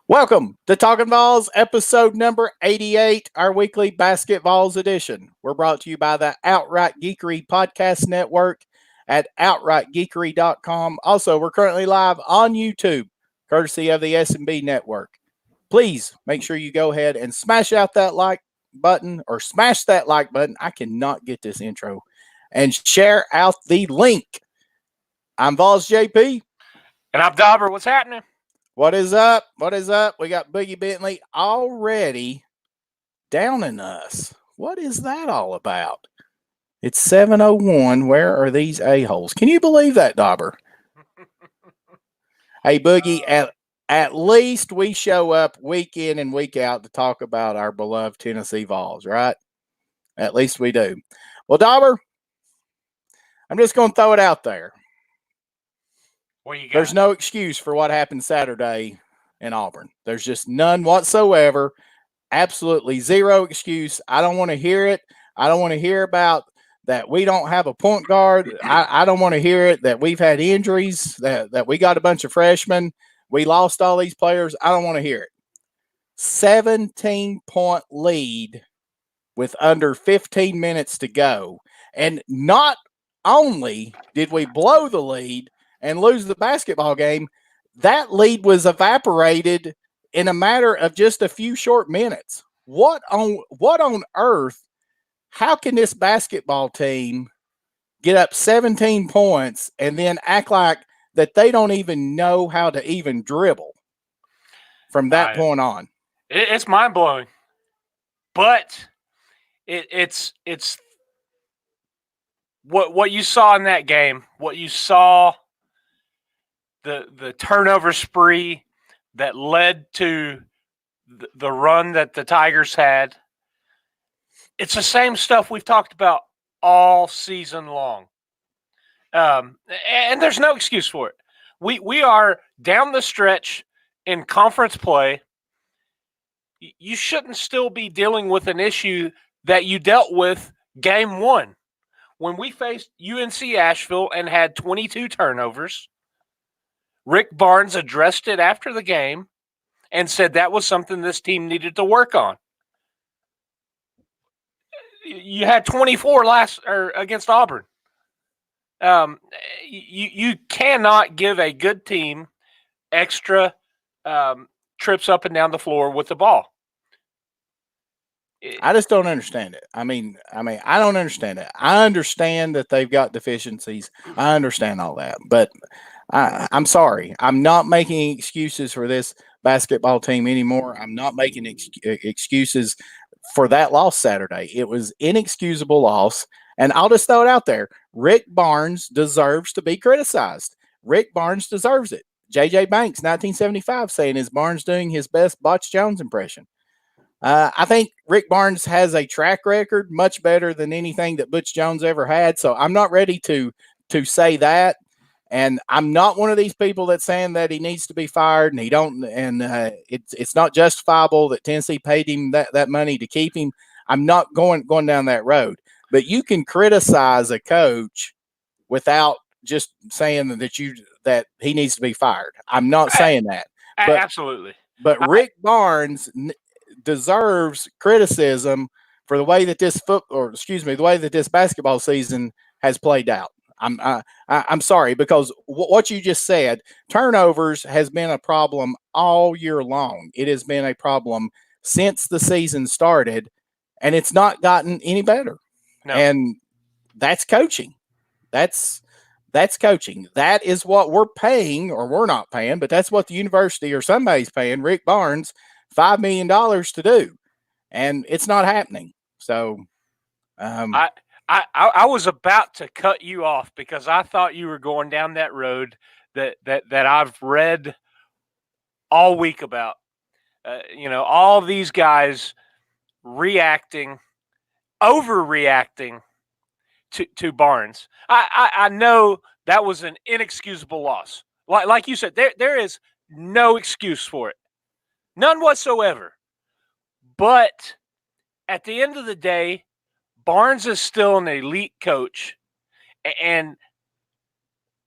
Welcome to Talkin VAWLS, episode number 88, our weekly BasketVAWLS edition. We're brought to you by the Outright Geekery Podcast Network at outrightgeekery.com. Also, we're currently live on YouTube, courtesy of the S&B Network. Please make sure you go ahead and smash out that like button, or smash that like button. I cannot get this intro. And share out the link. I'm VAWLS JP. And I'm Dobber. What's happening? What is up? What is up? We got Boogie Bentley already downing us. What is that all about? It's 7:01. Where are these a-holes? Can you believe that, Dobber? Hey, Boogie, at least we show up week in and week out to talk about our beloved Tennessee Vols, right? At least we do. Well, Dobber, I'm just going to throw it out there. There's no excuse for what happened Saturday in Auburn. There's just none whatsoever. Absolutely zero excuse. I don't want to hear it. I don't want to hear about that we don't have a point guard. I don't want to hear it that we've had injuries, that we got a bunch of freshmen. We lost all these players. I don't want to hear it. 17-point lead with under 15 minutes to go. And not only did we blow the lead and lose the basketball game, that lead was evaporated in a matter of just a few short minutes. What on earth? How can this basketball team get up 17 points and then act like that they don't even know how to even dribble from that point on? It's mind blowing, but it's what you saw in that game. What you saw. The turnover spree that led to the run that the Tigers had. It's the same stuff we've talked about all season long. And there's no excuse for it. We are down the stretch in conference play. You shouldn't still be dealing with an issue that you dealt with game one when we faced UNC Asheville and had 22 turnovers. Rick Barnes addressed it after the game and said that was something this team needed to work on. You had 24 against Auburn. You cannot give a good team extra trips up and down the floor with the ball. I just don't understand it. I mean, I don't understand it. I understand that they've got deficiencies. I understand all that, but I'm sorry. I'm not making excuses for this basketball team anymore. I'm not making excuses for that loss Saturday. It was inexcusable loss, and I'll just throw it out there. Rick Barnes deserves to be criticized. Rick Barnes deserves it. J.J. Banks, 1975, saying, is Barnes doing his best Butch Jones impression? I think Rick Barnes has a track record much better than anything that Butch Jones ever had, so I'm not ready to say that. And I'm not one of these people that's saying that he needs to be fired, and he don't. And it's not justifiable that Tennessee paid him that money to keep him. I'm not going down that road. But you can criticize a coach without just saying that he needs to be fired. I'm not saying that. But, absolutely. But Rick Barnes deserves criticism for the way that the way that this basketball season has played out. I'm sorry, because what you just said, turnovers has been a problem all year long. It has been a problem since the season started, and it's not gotten any better. No. And that's coaching. That's coaching. That is what we're paying, or we're not paying, but that's what the university or somebody's paying Rick Barnes $5 million to do, and it's not happening. So, I was about to cut you off because I thought you were going down that road that I've read all week about. All these guys overreacting to Barnes. I know that was an inexcusable loss. Like you said, there is no excuse for it. None whatsoever. But at the end of the day, Barnes is still an elite coach. And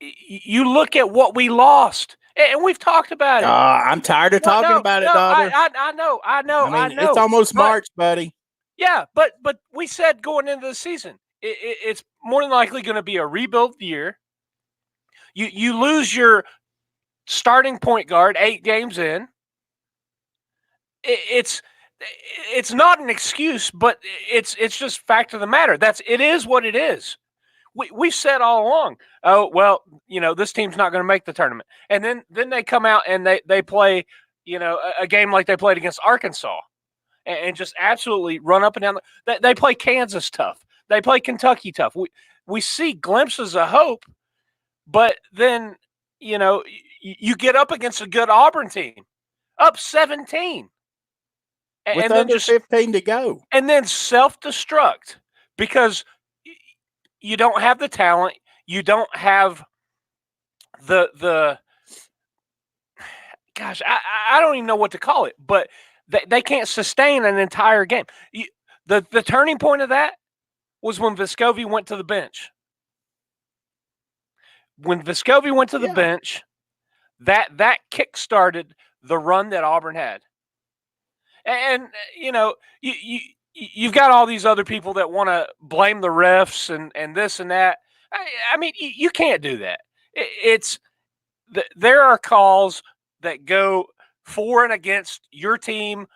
you look at what we lost. And we've talked about it. I'm tired of talking about it, Dobber. I know. It's almost March, buddy. Yeah, but we said going into the season, it's more than likely going to be a rebuild year. You lose your starting point guard 8 games in. It's not an excuse, but it's just fact of the matter. It is what it is. We've said all along, oh well, this team's not going to make the tournament, and then they come out and they play, a game like they played against Arkansas, and just absolutely run up and down. They play Kansas tough. They play Kentucky tough. We see glimpses of hope, but then you get up against a good Auburn team, up 17. With and under 15 to go. And then self-destruct because you don't have the talent. You don't have the gosh, I don't even know what to call it, but they can't sustain an entire game. The turning point of that was when Vescovi went to the bench. When Vescovi went to the bench, that kick-started the run that Auburn had. And you've got all these other people that want to blame the refs and this and that. I mean, you can't do that. There are calls that go for and against your team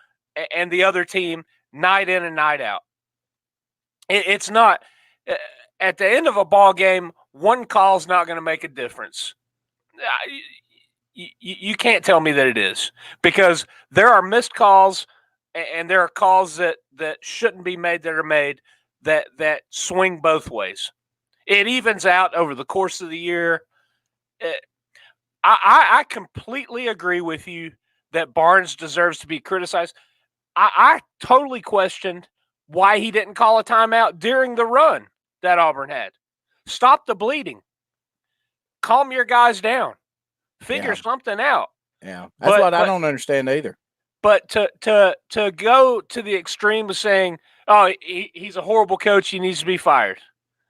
and the other team night in and night out. It's not at the end of a ball game. One call's not going to make a difference. You can't tell me that it is, because there are missed calls. And there are calls that shouldn't be made that are made that swing both ways. It evens out over the course of the year. I completely agree with you that Barnes deserves to be criticized. I totally questioned why he didn't call a timeout during the run that Auburn had. Stop the bleeding. Calm your guys down. Figure something out. Yeah, that's what I don't understand either. But to go to the extreme of saying, oh, he's a horrible coach, he needs to be fired.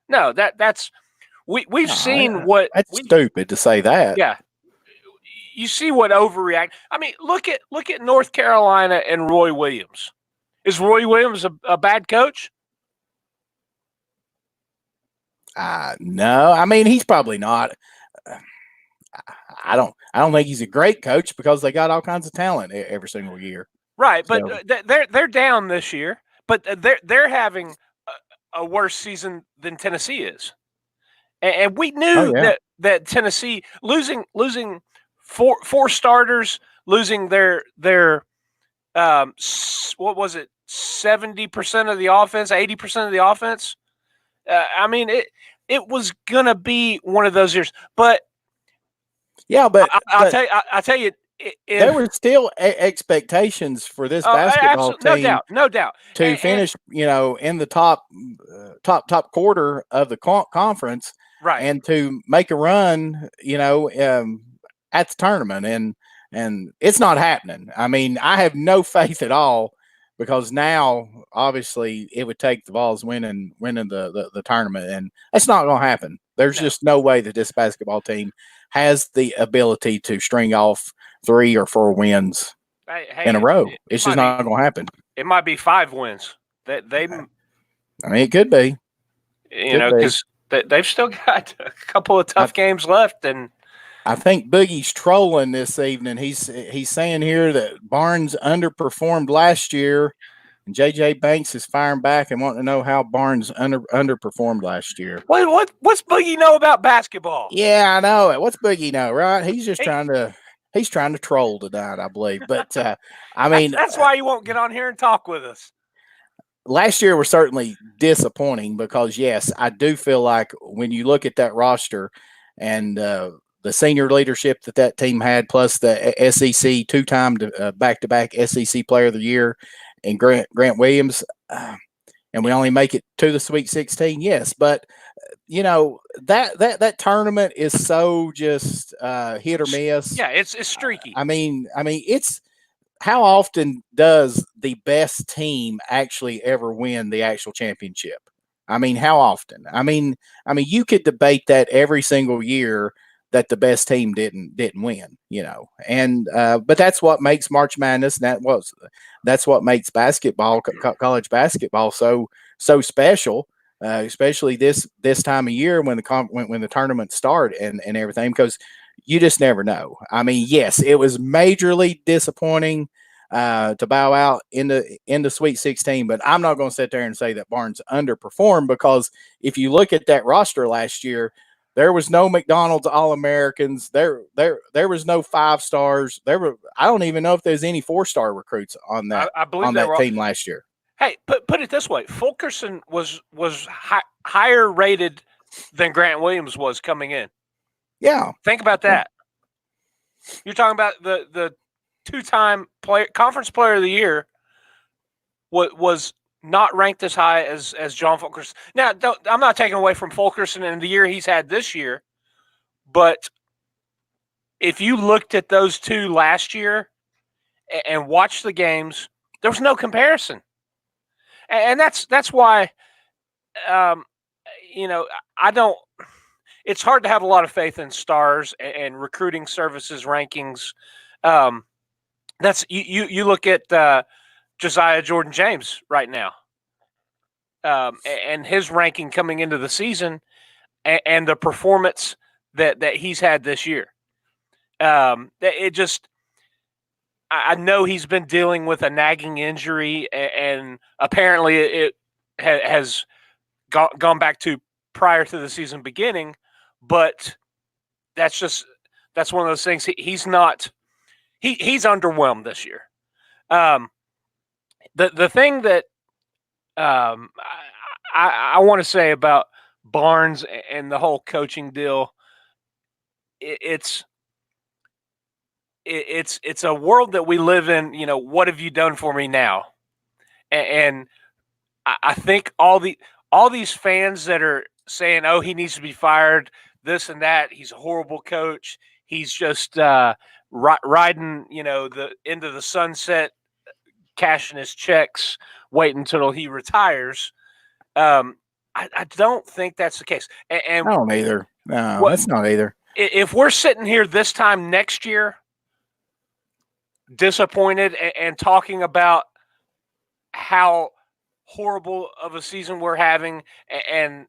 No, that's we've seen what that's stupid to say that. Yeah, you see what overreact. I mean, look at North Carolina and Roy Williams. Is Roy Williams a bad coach? No, I mean he's probably not. I don't think he's a great coach because they got all kinds of talent every single year. Right, but they're down this year, but they're having a worse season than Tennessee is, and we knew that Tennessee losing four starters, losing their what was it, 70% of the offense, 80% of the offense. I mean it was gonna be one of those years, but. Yeah, but I'll tell you, there were still expectations for this basketball team. No doubt, to finish, in the top quarter of the conference, right, and to make a run, at the tournament, and it's not happening. I mean, I have no faith at all, because now obviously it would take the Vols winning the tournament, and that's not going to happen. There's just no way that this basketball team has the ability to string off 3 or 4 wins in a row. It's just not going to happen. It might be 5 wins. I mean, it could be. Because they've still got a couple of tough games left, and I think Boogie's trolling this evening. He's saying here that Barnes underperformed last year, and JJ Banks is firing back and wanting to know how Barnes underperformed last year. What's Boogie know about basketball? Yeah, I know it. What's Boogie know, right? He's just trying to troll tonight, I believe. But I mean, that's why you won't get on here and talk with us. Last year was certainly disappointing because, yes, I do feel like when you look at that roster and the senior leadership that team had, plus the SEC 2-time back-to-back SEC Player of the Year and Grant Williams, and we only make it to the Sweet 16. Yes, but that tournament is so just hit or miss. Yeah, it's streaky. I mean, it's how often does the best team actually ever win the actual championship? I mean, how often? I mean, you could debate that every single year that the best team didn't win, and but that's what makes March Madness. That's what makes basketball, college basketball, so special, especially this time of year when the tournaments start and everything, because you just never know. I mean, yes, it was majorly disappointing to bow out in the Sweet 16, but I'm not going to sit there and say that Barnes underperformed, because if you look at that roster last year, there was no McDonald's All-Americans. There was no 5 stars. I don't even know if there's any 4-star recruits on that I believe team last year. Hey, put it this way: Fulkerson was higher rated than Grant Williams was coming in. Yeah, think about that. You're talking about the 2-time conference player of the year. Was not ranked as high as John Fulkerson. Now, I'm not taking away from Fulkerson and the year he's had this year, but if you looked at those two last year and watched the games, there was no comparison, and that's why, I don't. It's hard to have a lot of faith in stars and recruiting services rankings. That's you look at Josiah Jordan James right now, and his ranking coming into the season, and the performance that he's had this year. It just, I know he's been dealing with a nagging injury, and apparently it has gone back to prior to the season beginning, but that's one of those things. He's underwhelmed this year. The thing that I want to say about Barnes and the whole coaching deal, it's a world that we live in. What have you done for me now? And I think all these fans that are saying, "Oh, he needs to be fired," this and that, he's a horrible coach, he's just riding, the into the sunset, cashing his checks, waiting until he retires. I don't think that's the case. And I don't either. No, that's not either. If we're sitting here this time next year, disappointed and talking about how horrible of a season we're having and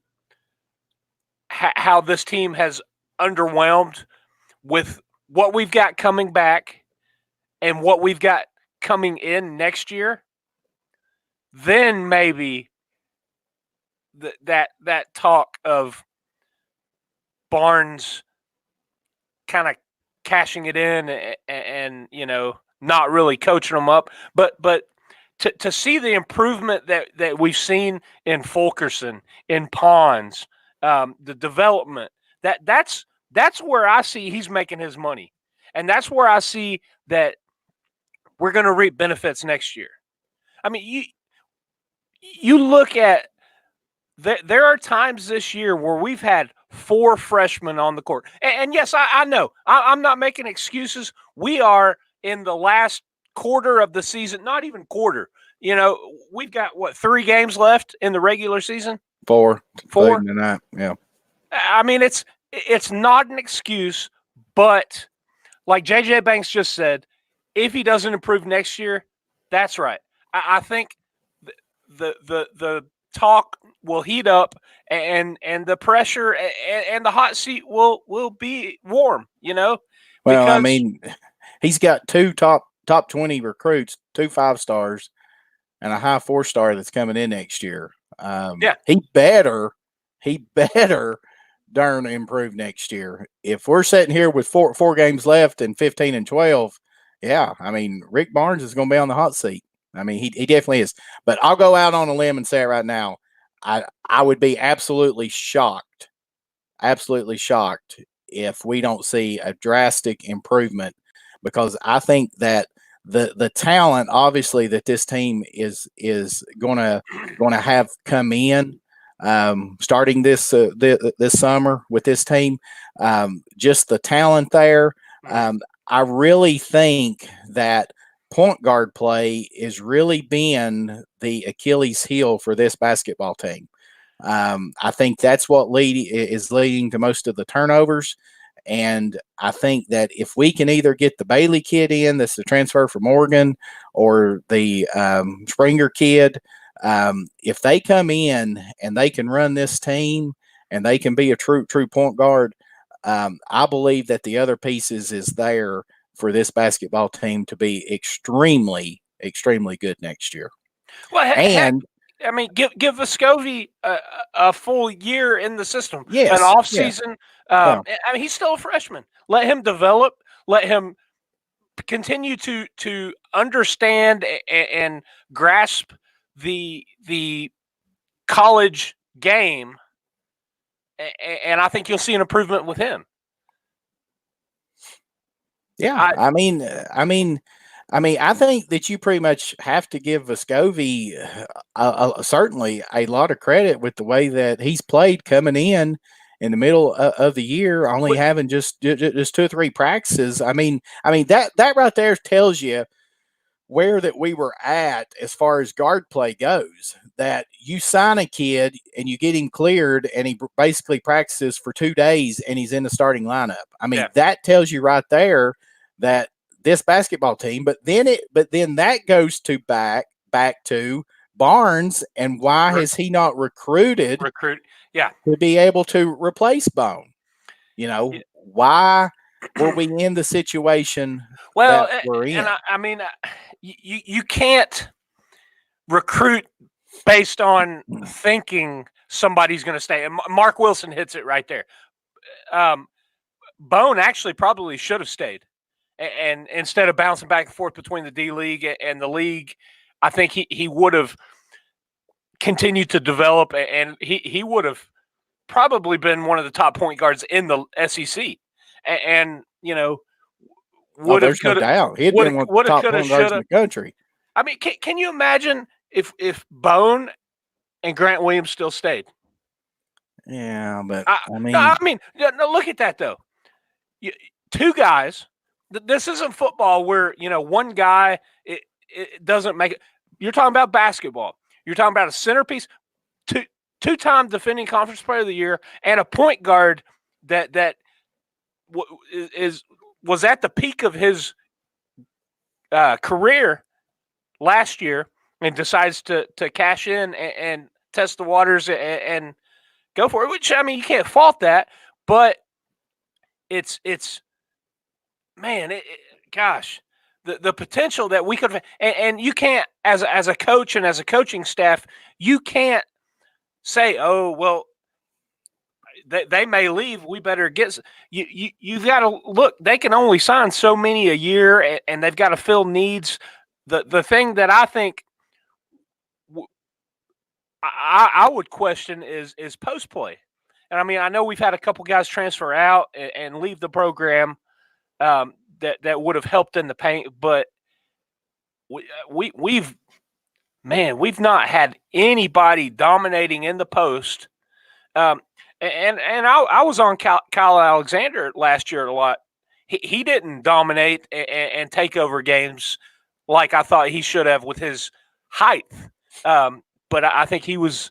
how this team has underwhelmed with what we've got coming back and what we've got coming in next year, then maybe that talk of Barnes kind of cashing it in and not really coaching them up, but to see the improvement that we've seen in Fulkerson, in Pons, the development, that's where I see he's making his money, and that's where I see that we're going to reap benefits next year. I mean, you look at there are times this year where we've had 4 freshmen on the court, and yes, I know I'm not making excuses. We are in the last quarter of the season, not even quarter. We've got 3 games left in the regular season. 4. Than that, yeah. I mean, it's not an excuse, but like JJ Banks just said, if he doesn't improve next year, that's right. I think the talk will heat up, and the pressure and the hot seat will be warm. Well, I mean, he's got 2 top 20 recruits, 2 5-stars, and a high 4-star that's coming in next year. He better darn improve next year. If we're sitting here with four games left and 15-12, yeah, I mean, Rick Barnes is going to be on the hot seat. I mean, he definitely is. But I'll go out on a limb and say it right now. I would be absolutely shocked if we don't see a drastic improvement, because I think that the talent, obviously, that this team is gonna have come in starting this summer with this team, just the talent there. I really think that point guard play is really being the Achilles heel for this basketball team. I think that's what is leading to most of the turnovers, And I think that if we can either get the Bailey kid in, that's the transfer from Oregon, or the Springer kid, if they come in and they can run this team and they can be a true point guard, I believe that the other pieces is there for this basketball team to be extremely, extremely good next year. Well, heck, And I mean, give Vescovi a full year in the system, an yes, off yeah, season. yeah. I mean, he's still a freshman. Let him develop. Let him continue to understand and grasp the college game, and I think you'll see an improvement with him. Yeah, I think that you pretty much have to give Vescovi certainly a lot of credit with the way that he's played coming in the middle of the year, only having just 2 or 3 practices. I mean that right there tells you where that we were at as far as guard play goes. That you sign a kid and you get him cleared, and he basically practices for 2 days, and he's in the starting lineup. I mean, that tells you right there that this basketball team. But then that goes to back to Barnes, and why has he not recruited yeah, to be able to replace Bone? Why were we in the situation well, that we're in? and I mean, you can't recruit based on thinking somebody's going to stay. And Mark Wilson hits it right there. Bone actually probably should have stayed, and instead of bouncing back and forth between the D League and the league, I think he would have continued to develop, and he would have probably been one of the top point guards in the SEC, and would have, there's no doubt he'd been one of the top point guards in the country. I mean, can you imagine if Bone and Grant Williams still stayed? Yeah, but no, look at that though. 2 guys. This isn't football where one guy it doesn't make it. You're talking about basketball. You're talking about a centerpiece, 2-time defending conference player of the year, and a point guard that was at the peak of his career last year, and decides to cash in and test the waters and go for it. Which, I mean, you can't fault that, but it's man, gosh, the potential that we could have, and you can't, as a coach and as a coaching staff, you can't say, oh well, they may leave, we better get you've got to look. They can only sign so many a year, and they've got to fill needs. The thing that I think I would question is post play. And I mean, I know we've had a couple guys transfer out and leave the program that would have helped in the paint, but we've not had anybody dominating in the post. And I was on Kyle Alexander last year a lot. He didn't dominate and take over games like I thought he should have with his height. But I think he was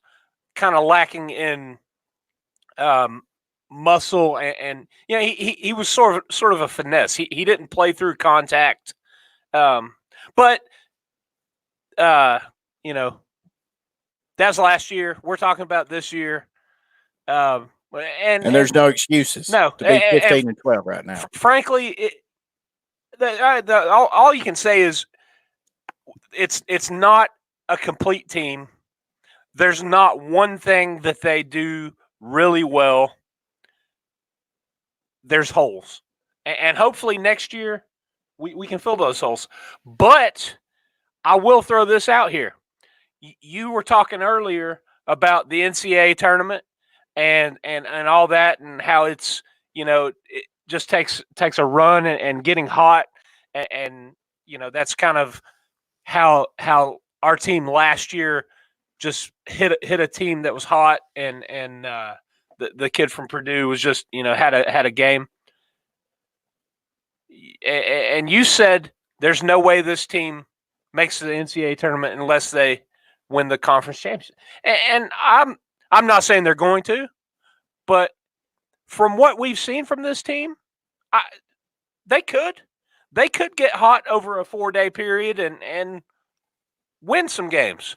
kind of lacking in muscle, and he was sort of a finesse. He didn't play through contact, but that's last year. We're talking about this year, and there's no excuses. No, to be 15 and 12 right now. Frankly, all you can say is it's not a complete team. There's not one thing that they do really well. There's holes. And hopefully next year we can fill those holes. But I will throw this out here. You were talking earlier about the NCAA tournament and all that, and how it's, it just takes a run and getting hot. And that's kind of how our team last year just hit a team that was hot, and the kid from Purdue was just had a game. And you said there's no way this team makes the NCAA tournament unless they win the conference championship. And I'm not saying they're going to, but from what we've seen from this team, They could get hot over a 4-day period and win some games.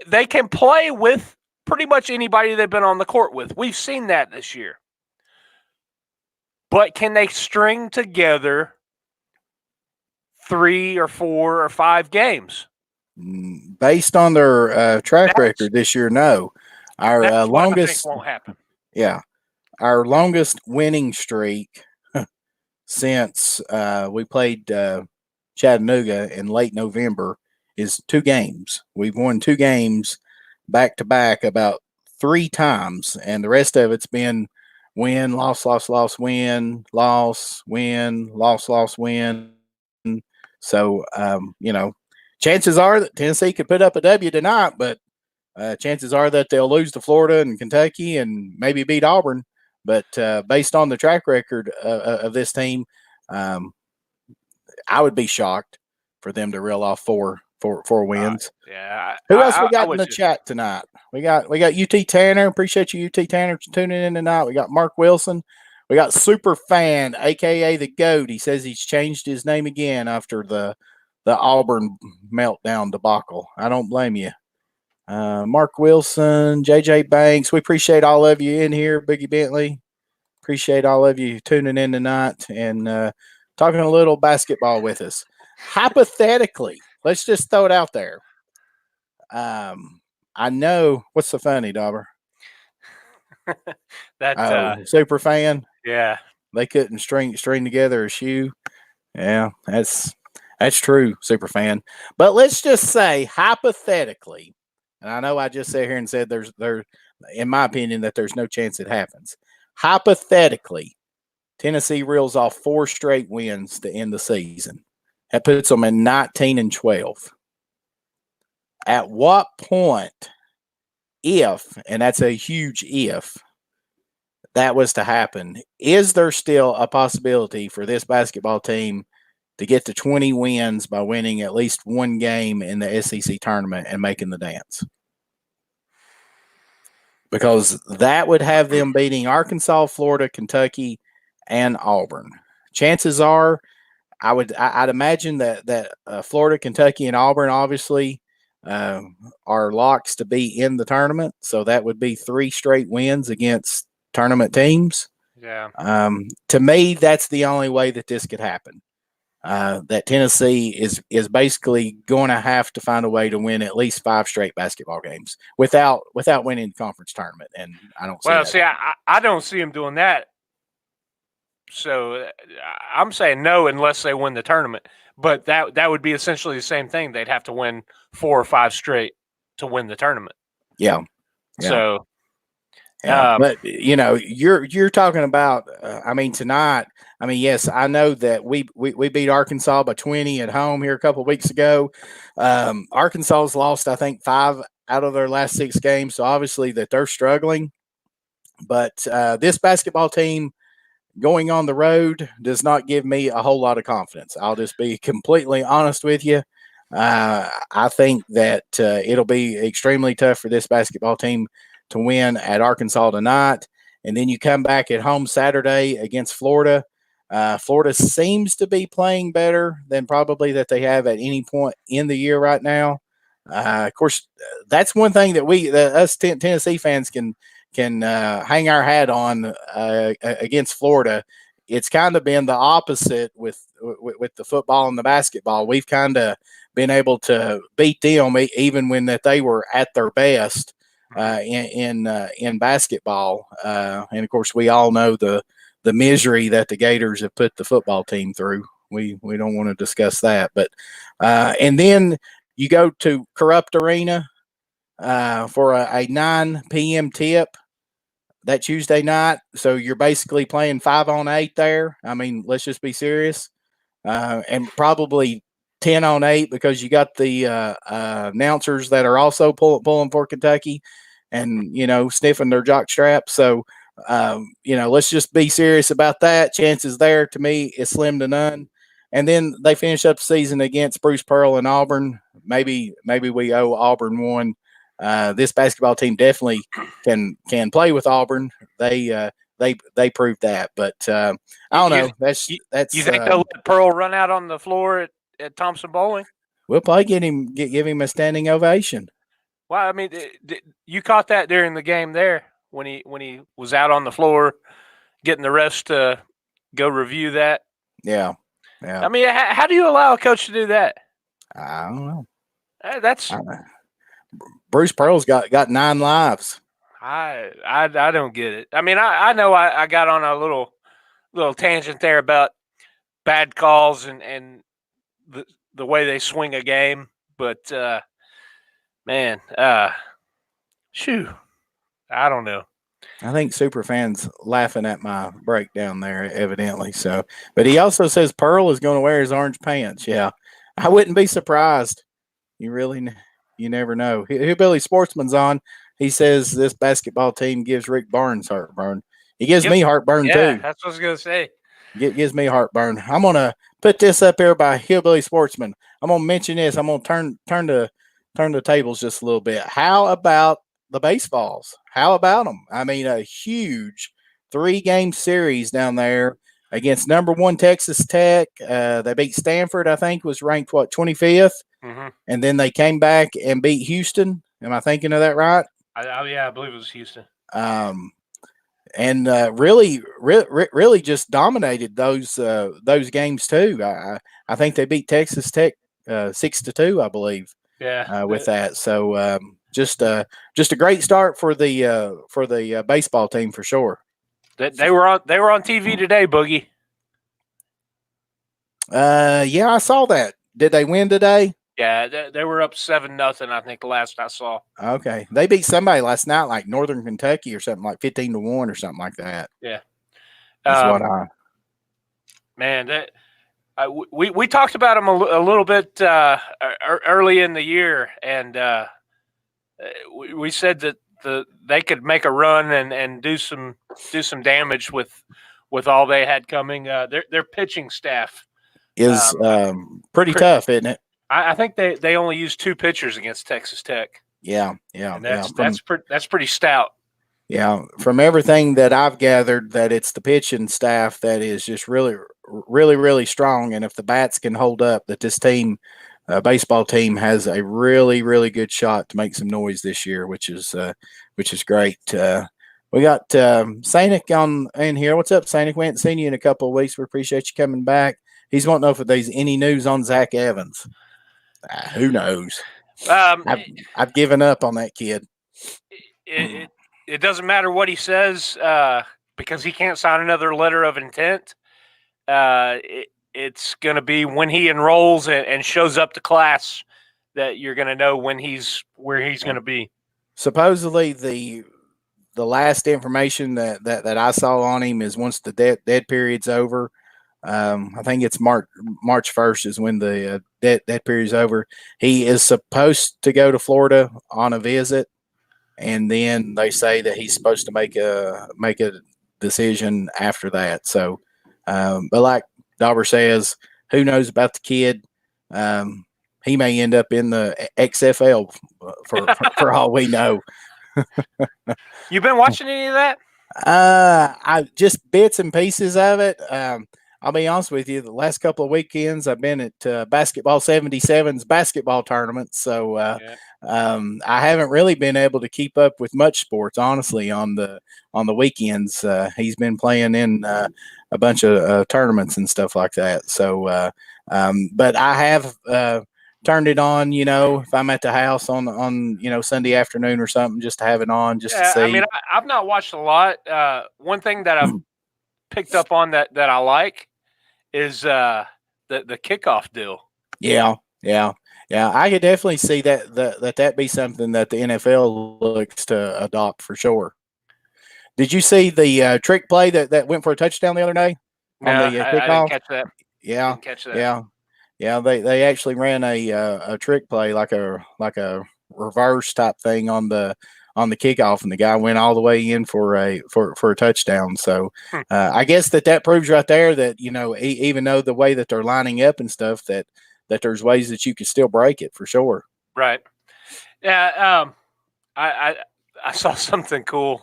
They can play with pretty much anybody they've been on the court with. We've seen that this year. But can they string together 3 or 4 or 5 games? Based on their track record this year, no. Our longest won't happen. Yeah, our longest winning streak since we played Chattanooga in late November is 2 games. We've won 2 games back to back about 3 times, and the rest of it's been win, loss, loss, loss, win, loss, win, loss, loss, win. So, chances are that Tennessee could put up a W tonight, but chances are that they'll lose to Florida and Kentucky and maybe beat Auburn. But based on the track record of this team, I would be shocked for them to reel off four wins. Who else we got in the chat tonight? We got UT Tanner. Appreciate you, UT Tanner, tuning in tonight. We got Mark Wilson. We got Super Fan, aka the GOAT. He says he's changed his name again after the Auburn meltdown debacle. I don't blame you. Mark Wilson, JJ Banks. We appreciate all of you in here. Biggie Bentley. Appreciate all of you tuning in tonight and talking a little basketball with us. Hypothetically, let's just throw it out there. I know what's so funny, Dobber. Super Fan. Yeah, they couldn't string together a shoe. Yeah, that's true, Super Fan. But let's just say hypothetically, and I know I just sat here and said there's in my opinion that there's no chance it happens. Hypothetically, Tennessee reels off 4 straight wins to end the season. That puts them in 19-12. At what point, if, and that's a huge if, that was to happen, is there still a possibility for this basketball team to get to 20 wins by winning at least 1 game in the SEC tournament and making the dance? Because that would have them beating Arkansas, Florida, Kentucky, and Auburn. Chances are, I'd imagine that Florida, Kentucky, and Auburn obviously are locks to be in the tournament. So that would be 3 straight wins against tournament teams. Yeah. To me, that's the only way that this could happen. That Tennessee is basically going to have to find a way to win at least 5 straight basketball games without winning the conference tournament. And I don't see that. Well, I don't see them doing that. So I'm saying no unless they win the tournament. But that would be essentially the same thing. They'd have to win 4 or 5 straight to win the tournament. Yeah. So, but you're talking about. Tonight. Yes, I know that we beat Arkansas by 20 at home here a couple of weeks ago. Arkansas's lost, I think, 5 out of their last 6 games. So obviously that they're struggling. But this basketball team going on the road does not give me a whole lot of confidence. I'll just be completely honest with you. I think that it'll be extremely tough for this basketball team to win at Arkansas tonight. And then you come back at home Saturday against Florida. Florida seems to be playing better than probably that they have at any point in the year right now. Of course, that's one thing that us Tennessee fans can hang our hat on against Florida. It's kind of been the opposite with the football and the basketball. We've kind of been able to beat them even when that they were at their best in basketball. And of course, we all know the misery that the Gators have put the football team through. We don't want to discuss that, but and then you go to Corrupt Arena for a 9 p.m. tip that Tuesday night. So you're basically playing 5-on-8 there. Let's just be serious. And probably 10-on-8 because you got the announcers that are also pulling for Kentucky and, sniffing their jock straps. So, let's just be serious about that. Chances there to me is slim to none. And then they finish up the season against Bruce Pearl and Auburn. Maybe we owe Auburn one. This basketball team definitely can play with Auburn. They they proved that. But I don't know. You think they'll let Pearl run out on the floor at Thompson Bowling? We'll probably give him a standing ovation. Well, I mean, you caught that during the game there when he was out on the floor getting the rest to go review that. Yeah. I mean, how do you allow a coach to do that? I don't know. That's Bruce Pearl's got 9 lives. I don't get it. I mean, I know I got on a little tangent there about bad calls and the way they swing a game, but man, shoo, I don't know. I think Superfan's laughing at my breakdown there, evidently. So, but he also says Pearl is going to wear his orange pants. Yeah, I wouldn't be surprised. You never know. Hillbilly Sportsman's on. He says this basketball team gives Rick Barnes heartburn. He gives me heartburn too. Yeah, that's what I was gonna say. Gives me heartburn. I'm gonna put this up here by Hillbilly Sportsman. I'm gonna mention this. I'm gonna turn the tables just a little bit. How about the BasketVAWLS? How about them? I mean, a huge 3-game series down there against number 1 Texas Tech. They beat Stanford. I think was ranked 25th, and then they came back and beat Houston. Am I thinking of that right? Yeah, I believe it was Houston. And really just dominated those games too. I think they beat Texas Tech 6-2, I believe. Yeah, with that. So just a great start for the baseball team for sure. They were on TV today, Boogie. Yeah, I saw that. Did they win today? Yeah, they were up 7-0. I think the last I saw. Okay, they beat somebody last night, like Northern Kentucky or something, like 15-1 or something like that. Yeah, that's what man. We talked about them a little bit early in the year, and we said that they could make a run and do some damage with all they had coming. Their pitching staff is pretty tough, isn't it? I think they only used 2 pitchers against Texas Tech. Yeah, and that's pretty stout. Yeah, from everything that I've gathered, that it's the pitching staff that is just really, really, really strong. And if the bats can hold up, that this team, baseball team, has a really, really good shot to make some noise this year, which is great. We got Sanic on in here. What's up, Sanic? We haven't seen you in a couple of weeks. We appreciate you coming back. He's wanting to know if there's any news on Zach Evans. Who knows? I've given up on that kid. It doesn't matter what he says because he can't sign another letter of intent. It's going to be when he enrolls and shows up to class that you're going to know where he's going to be. Supposedly, the last information that I saw on him is once the dead period's over. I think it's March 1st is when the dead period's over. He is supposed to go to Florida on a visit, and then they say that he's supposed to make a decision after that. So, but like Dobber says, who knows about the kid? He may end up in the XFL for all we know. You been watching any of that? I just bits and pieces of it. I'll be honest with you. The last couple of weekends, I've been at Basketball 77's basketball tournaments, so I haven't really been able to keep up with much sports. Honestly, on the weekends, he's been playing in a bunch of tournaments and stuff like that. So, but I have turned it on. You know, if I'm at the house on Sunday afternoon or something, just to have it on, just to see. I mean, I've not watched a lot. One thing that I've picked up on that I like is the kickoff deal. Yeah. I could definitely see that be something that the NFL looks to adopt for sure. Did you see the trick play that went for a touchdown the other day? No, I didn't catch that. Yeah, didn't catch that. Yeah. They actually ran a trick play like a reverse type thing on the kickoff, and the guy went all the way in for a touchdown. So I guess that proves right there that even though the way that they're lining up and stuff, that there's ways that you can still break it for sure. Right. Yeah. I saw something cool.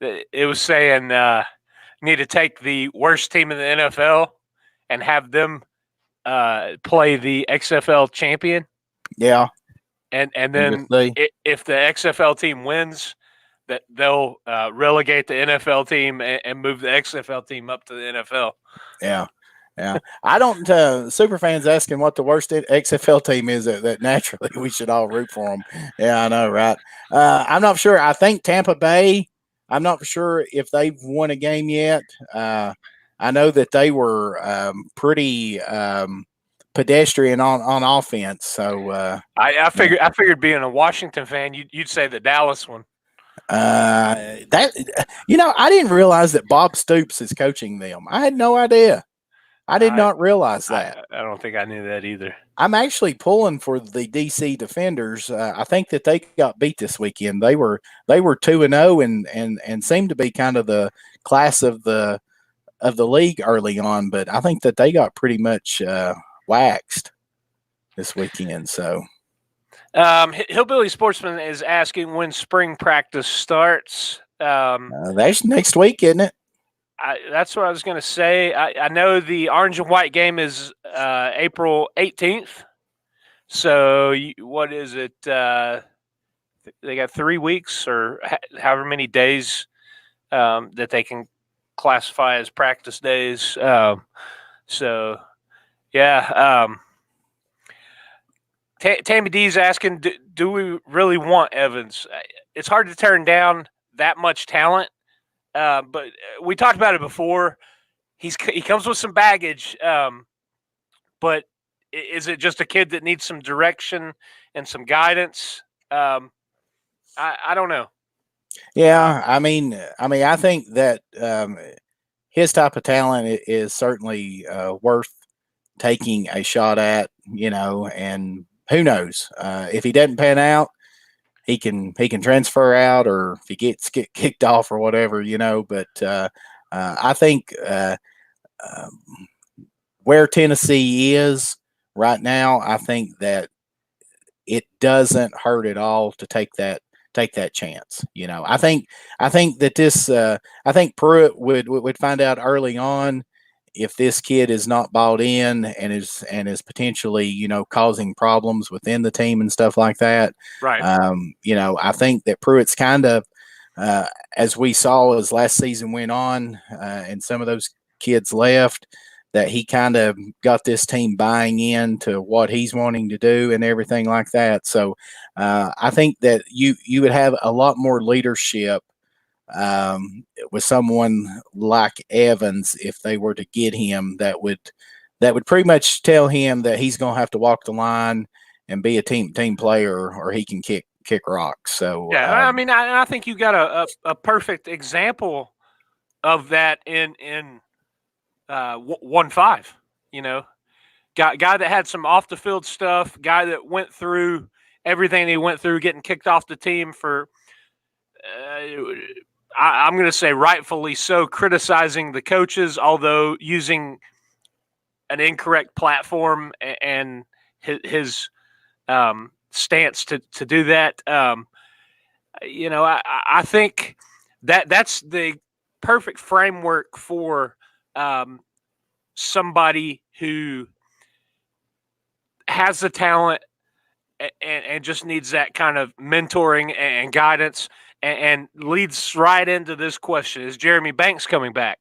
It was saying need to take the worst team in the NFL and have them play the XFL champion. Yeah. And And then if the XFL team wins, that they'll relegate the NFL team and move the XFL team up to the NFL. Yeah. Yeah. I don't, super fans asking what the worst XFL team is that naturally we should all root for them. Yeah, I know, right? I'm not sure. I think Tampa Bay, I'm not sure if they've won a game yet. I know that they were pretty pedestrian on offense. So I figured being a Washington fan, you'd say the Dallas one. That I didn't realize that Bob Stoops is coaching them. I had no idea. I did not realize that. I don't think I knew that either. I'm actually pulling for the DC Defenders. I think that they got beat this weekend. They were 2-0 and seemed to be kind of the class of the league early on, but I think that they got pretty much waxed this weekend. So Hillbilly Sportsman is asking when spring practice starts. That's next week, isn't it? That's what I was going to say. I know the orange and white game is April 18th. So what is it? They got 3 weeks or however many days that they can classify as practice days. So, yeah. Tammy D's asking, do we really want Evans? It's hard to turn down that much talent. But we talked about it before. He comes with some baggage, but is it just a kid that needs some direction and some guidance? I don't know. Yeah, I mean, I think that his type of talent is certainly worth taking a shot at. And who knows if he doesn't pan out. He can transfer out, or if he gets kicked off or whatever, But I think where Tennessee is right now, I think that it doesn't hurt at all to take that chance. I think that this I think Pruitt would find out early on if this kid is not bought in and is potentially causing problems within the team and stuff like that. Right. I think that Pruitt's kind of as we saw as last season went on and some of those kids left, that he kind of got this team buying into what he's wanting to do and everything like that. So I think that you would have a lot more leadership with someone like Evans if they were to get him. That would pretty much tell him that he's going to have to walk the line and be a team player, or he can kick rocks. So yeah, I mean, I think you got a perfect example of that in 1-5. Guy that had some off the field stuff, guy that went through everything he went through, getting kicked off the team for. I'm going to say rightfully so, criticizing the coaches, although using an incorrect platform and his stance to do that. I think that's the perfect framework for somebody who has the talent and just needs that kind of mentoring and guidance, and leads right into this question: is Jeremy Banks coming back?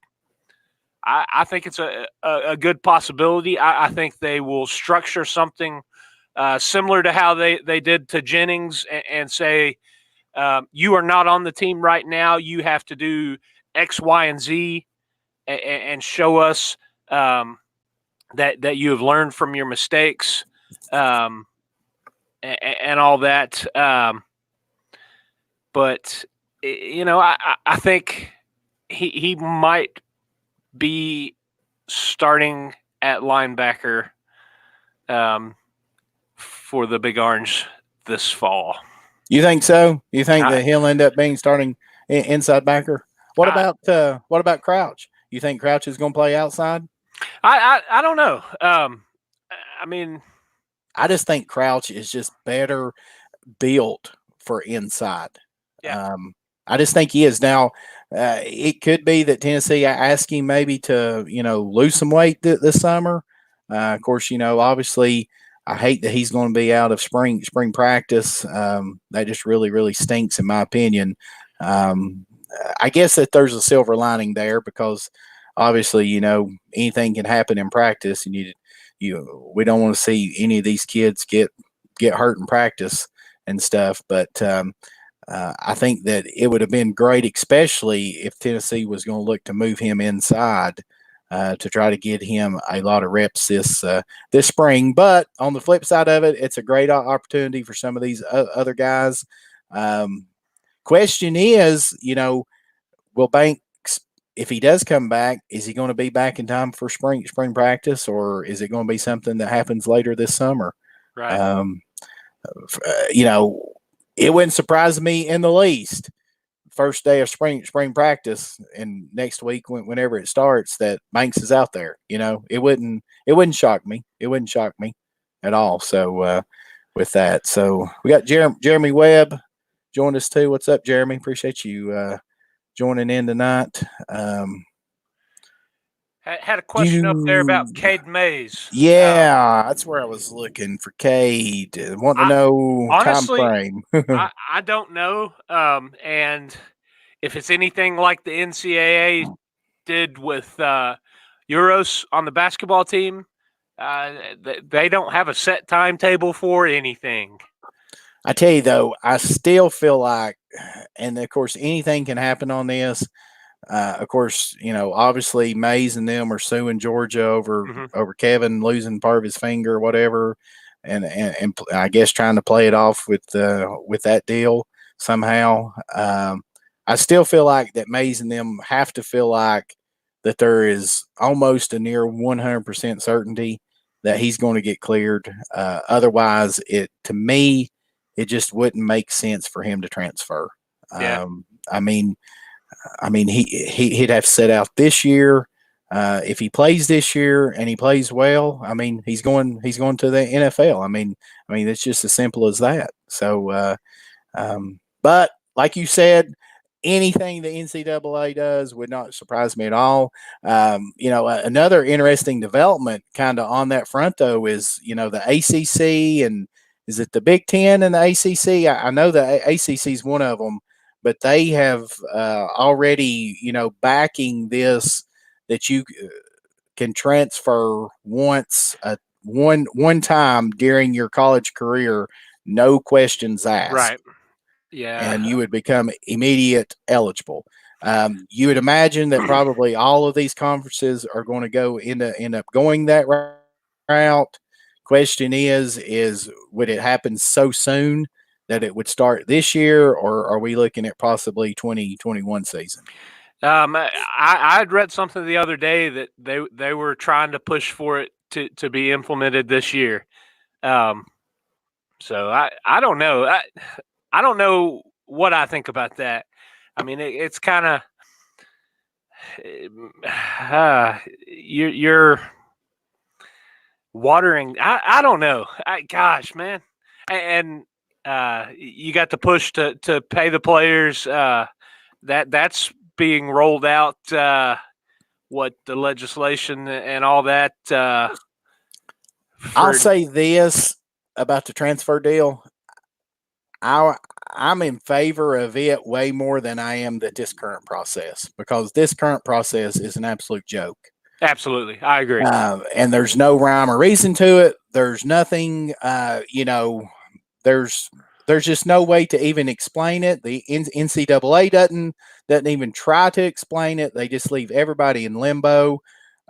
I think it's a good possibility. I think they will structure something similar to how they did to Jennings and say, you are not on the team right now. You have to do X, Y, and Z and show us that you have learned from your mistakes and all that. But, I think he might be starting at linebacker for the Big Orange this fall. You think so? You think that he'll end up being starting inside backer? What about Crouch? You think Crouch is going to play outside? I don't know. I mean, I just think Crouch is just better built for inside. Yeah. I just think he is. Now, it could be that Tennessee asked him maybe to, lose some weight this summer. Of course, obviously, I hate that he's going to be out of spring practice. That just really, really stinks, in my opinion. Um, I guess that there's a silver lining there because obviously, anything can happen in practice, and we don't want to see any of these kids get hurt in practice and stuff. But I think that it would have been great, especially if Tennessee was going to look to move him inside to try to get him a lot of reps this spring. But on the flip side of it, it's a great opportunity for some of these other guys. Question is, will Banks, if he does come back, is he going to be back in time for spring practice, or is it going to be something that happens later this summer? Right. It wouldn't surprise me in the least. First day of spring practice, and next week, whenever it starts, that Banks is out there. It wouldn't shock me. It wouldn't shock me at all. So with that, so we got Jeremy Webb joined us too. What's up, Jeremy? Appreciate you joining in tonight. Had a question up there about Cade Mays. Yeah, that's where I was looking for Cade. Want to know honestly, time frame. I don't know. And if it's anything like the NCAA did with Euros on the basketball team, they don't have a set timetable for anything. I tell you, though, I still feel like, and of course, anything can happen on this. Of course, obviously Mays and them are suing Georgia over Kevin losing part of his finger or whatever, and I guess trying to play it off with that deal somehow. I still feel like that Mays and them have to feel like that there is almost a near 100% certainty that he's going to get cleared. Otherwise, to me, it just wouldn't make sense for him to transfer. Yeah. I mean, he'd have to set out this year. If he plays this year and he plays well, I mean, he's going to the NFL. I mean, it's just as simple as that. So, but like you said, anything the NCAA does would not surprise me at all. Another interesting development kind of on that front, though, is, the ACC, and is it the Big Ten and the ACC? I know the ACC is one of them, but they have already, backing this, that you can transfer one time during your college career, no questions asked. Right. Yeah. And you would become immediate eligible. You would imagine that probably all of these conferences are going to end up going that route. Question is would it happen so soon that it would start this year, or are we looking at possibly 2021 season? I'd read something the other day that they were trying to push for it to be implemented this year. So I don't know. I don't know what I think about that. I mean, it's kind of you're watering. I don't know. Gosh, man, and you got the push to pay the players. That's being rolled out. What the legislation and all that. I'll say this about the transfer deal. I'm in favor of it way more than I am this current process, because this current process is an absolute joke. Absolutely. I agree. And there's no rhyme or reason to it. There's nothing, there's just no way to even explain it. The NCAA doesn't even try to explain it. They just leave everybody in limbo.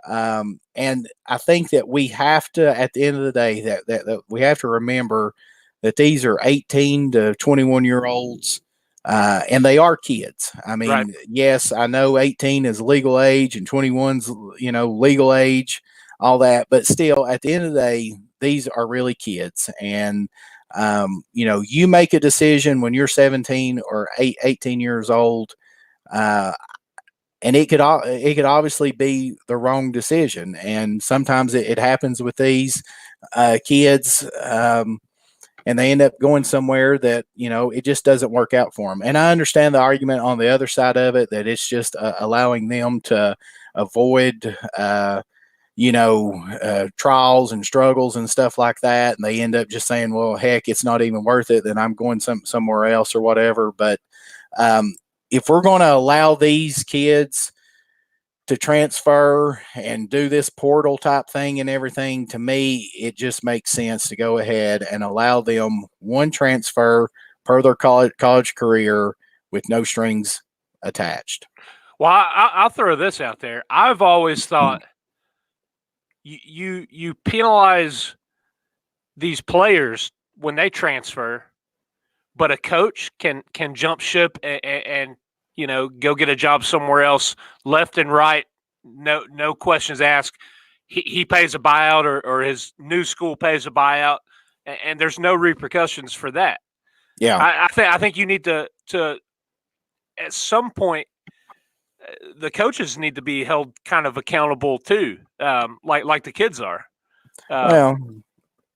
And I think that we have to, at the end of the day, that we have to remember that these are 18 to 21-year-olds, and they are kids. I mean, right. Yes, I know 18 is legal age and 21's, legal age, all that. But still, at the end of the day, these are really kids. And, you make a decision when you're 17 or 18 years old, and it could obviously be the wrong decision. And sometimes it happens with these kids. and they end up going somewhere that, it just doesn't work out for them. And I understand the argument on the other side of it, that it's just allowing them to avoid trials and struggles and stuff like that, and they end up just saying, well, heck, it's not even worth it, then I'm going somewhere else or whatever. But if we're going to allow these kids to transfer and do this portal type thing and everything, to me, it just makes sense to go ahead and allow them one transfer per their college career with no strings attached. Well, I'll throw this out there. I've always thought you penalize these players when they transfer, but a coach can jump ship and go get a job somewhere else, left and right, no questions asked. He pays a buyout, or his new school pays a buyout, and there's no repercussions for that. Yeah, I think you need to at some point, the coaches need to be held kind of accountable too, like the kids are. Well,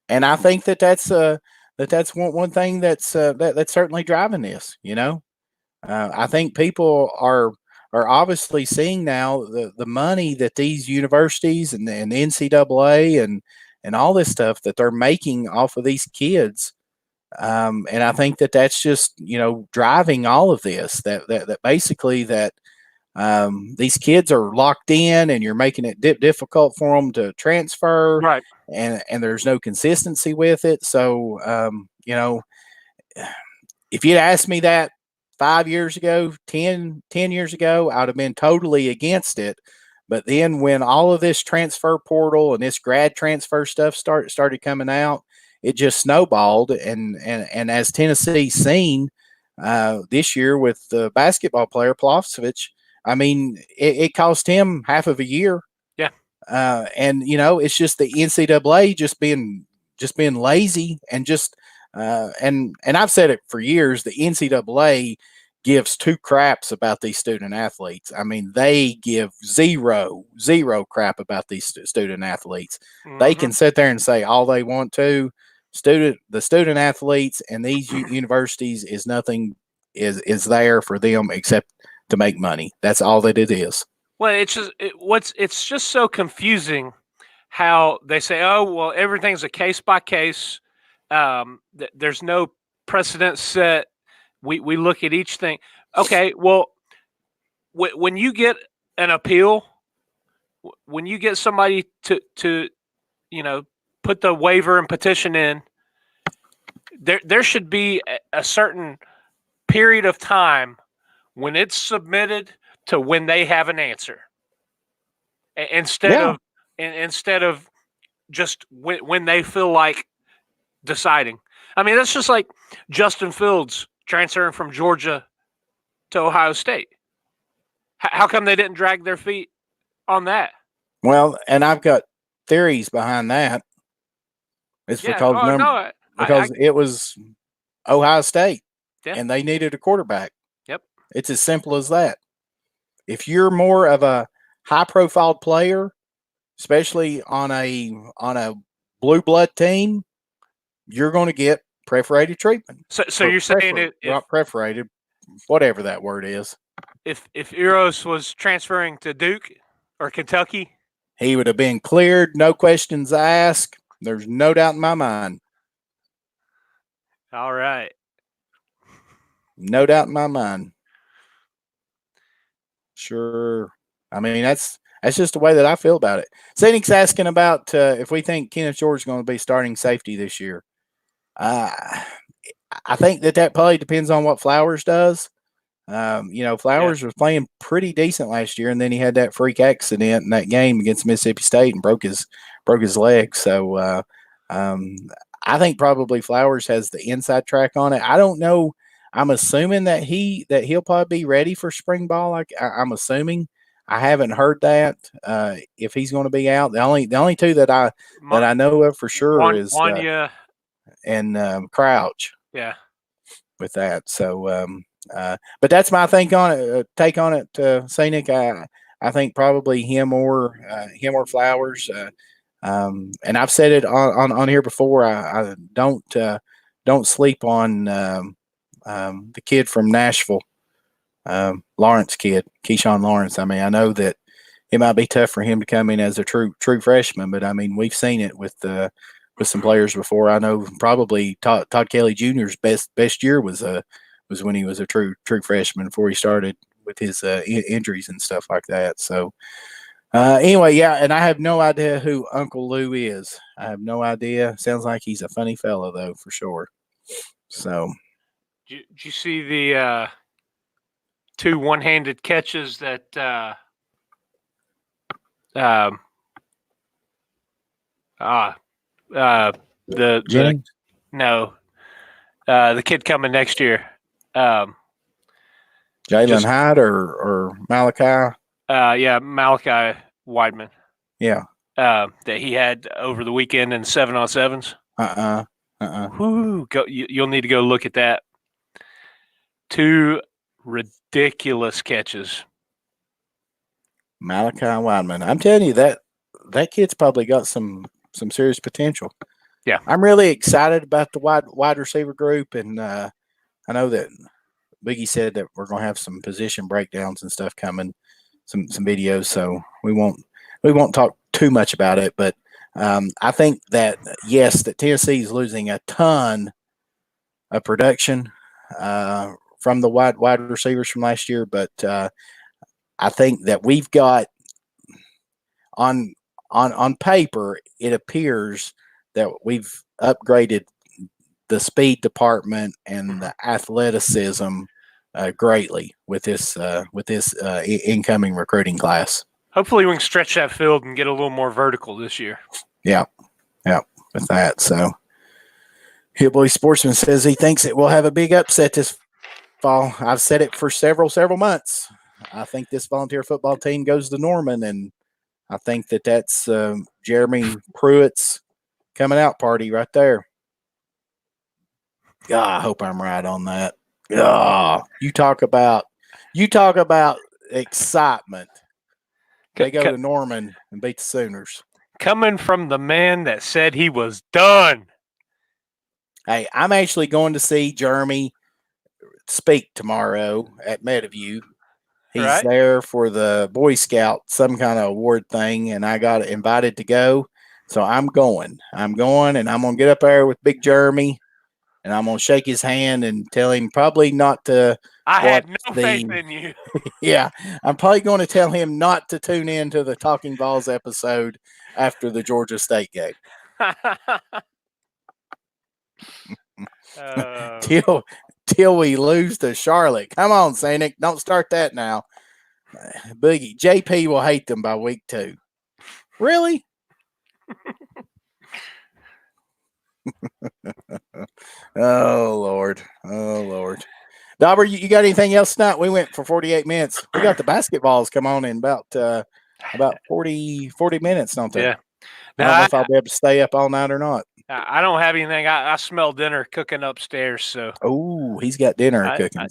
and I think that's one thing that's certainly driving this. I think people are obviously seeing now the money that these universities and the NCAA and all this stuff that they're making off of these kids. And I think that's just, driving all of this, that basically that these kids are locked in, and you're making it difficult for them to transfer, Right. and there's no consistency with it. So, if you'd asked me that 5 years ago, 10 years ago, I'd have been totally against it. But then when all of this transfer portal and this grad transfer stuff started coming out, it just snowballed. And as Tennessee's seen this year with the basketball player Plavsevich, I mean, it cost him half of a year. Yeah. And it's just the NCAA just being lazy, and just and I've said it for years. The NCAA gives two craps about these student athletes. I mean, they give zero crap about these student athletes. Mm-hmm. They can sit there and say all they want to. The student athletes and these universities is nothing is there for them except to make money. That's all that it is. Well, it's just so confusing how they say, oh, well, everything's a case by case. There's no precedent set. We look at each thing. Okay, well, when you get an appeal, when you get somebody to put the waiver and petition in, there should be a certain period of time when it's submitted to when they have an answer, instead of just when they feel like deciding. I mean, that's just like Justin Fields transferring from Georgia to Ohio State. How come they didn't drag their feet on that? Well, and I've got theories behind that. It's because it was Ohio State, and they needed a quarterback. Yep. It's as simple as that. If you're more of a high-profile player, especially on a blue blood team, you're going to get preferential treatment. So you're saying not preferential, whatever that word is. If Eros was transferring to Duke or Kentucky, he would have been cleared, no questions asked. There's no doubt in my mind. All right. No doubt in my mind. Sure. I mean, that's just the way that I feel about it. Scenic's asking about if we think Kenneth George is going to be starting safety this year. I think that probably depends on what Flowers does. Flowers was playing pretty decent last year, and then he had that freak accident in that game against Mississippi State and broke his leg. So I think probably Flowers has the inside track on it. I don't know. I'm assuming that he'll probably be ready for spring ball. I'm assuming. I haven't heard that if he's going to be out. The only two that I know of for sure is Wanya and Crouch. Yeah. With that, so but that's my take on it, Scenic. I think probably him or Flowers. And I've said it on here before. I don't don't sleep on the kid from Nashville, Lawrence kid, Keyshawn Lawrence. I mean, I know that it might be tough for him to come in as a true freshman, but I mean, we've seen it with some players before. I know probably Todd Kelly Jr.'s best year was when he was a true freshman before he started with his injuries and stuff like that. So anyway, yeah, and I have no idea who Uncle Lou is. I have no idea. Sounds like he's a funny fellow though, for sure. So, did you see the 2 one-handed catches that Jennings? the kid coming next year, Jalen Hyde or Malachi? Yeah, Malachi Weidman. Yeah. That he had over the weekend in 7-on-7s. Whoo, you'll need to go look at that. 2 ridiculous catches. Malachi Weidman. I'm telling you that kid's probably got some serious potential. Yeah, I'm really excited about the wide receiver group, and I know that Biggie said that we're going to have some position breakdowns and stuff coming, some videos. So we won't talk too much about it, but I think that yes, that Tennessee is losing a ton of production from the wide receivers from last year, but I think that we've got on paper, it appears that we've upgraded the speed department and the athleticism greatly with this incoming recruiting class. Hopefully we can stretch that field and get a little more vertical this year. Yeah, with that. So Hillboy Sportsman says he thinks it will have a big upset this fall. I've said it for several months. I think this volunteer football team goes to Norman, and I think that's Jeremy Pruitt's coming out party right there. God, I hope I'm right on that. God, you talk about excitement. They go to Norman and beat the Sooners. Coming from the man that said he was done. Hey, I'm actually going to see Jeremy speak tomorrow at Meadowview. He's there for the Boy Scout, some kind of award thing, and I got invited to go. So I'm going, and I'm going to get up there with Big Jeremy, and I'm going to shake his hand and tell him probably not to. I had no faith in you. Yeah, I'm probably going to tell him not to tune in to the Talkin VAWLS episode after the Georgia State game. Till we lose to Charlotte. Come on, Scenic. Don't start that now. Boogie, JP will hate them by week 2. Really? Oh, Lord. Dobber, you got anything else tonight? We went for 48 minutes. We got the BasketVAWLS come on in about 40 minutes, don't they? Yeah. I don't know if I'll be able to stay up all night or not. I don't have anything. I smell dinner cooking upstairs. So. Oh, he's got dinner cooking.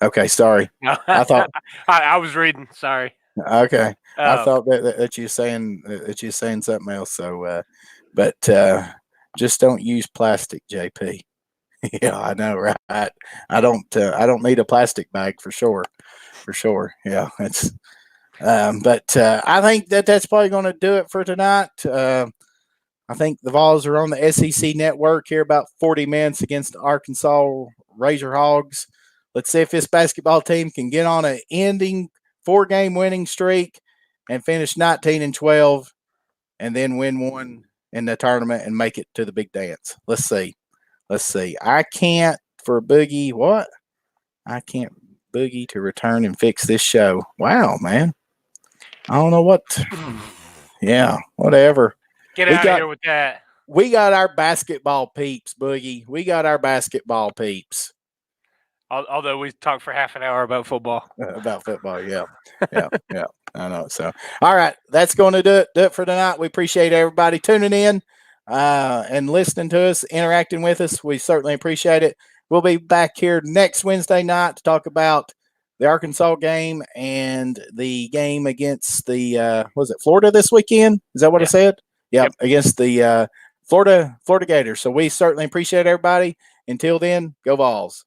Okay, sorry. I thought I was reading. Sorry. Okay, I thought that you're saying something else. So, but just don't use plastic, JP. Yeah, I know, right? I don't need a plastic bag for sure. Yeah, it's. But I think that's probably going to do it for tonight. I think the Vols are on the SEC network here about 40 minutes against the Arkansas Razor Hogs. Let's see if this basketball team can get on an ending 4-game winning streak and finish 19-12 and then win one in the tournament and make it to the big dance. Let's see. I can't for Boogie. What? I can't Boogie to return and fix this show. Wow, man. I don't know what. Yeah, whatever. Get out of here with that. We got our basketball peeps, Boogie. We got our basketball peeps. Although we talked for half an hour about football. Yeah. I know. So, all right, that's going to do it for tonight. We appreciate everybody tuning in and listening to us, interacting with us. We certainly appreciate it. We'll be back here next Wednesday night to talk about the Arkansas game and the game against the was it Florida this weekend? Is that what I said? Yep, against the Florida Gators. So we certainly appreciate everybody. Until then, go Vols.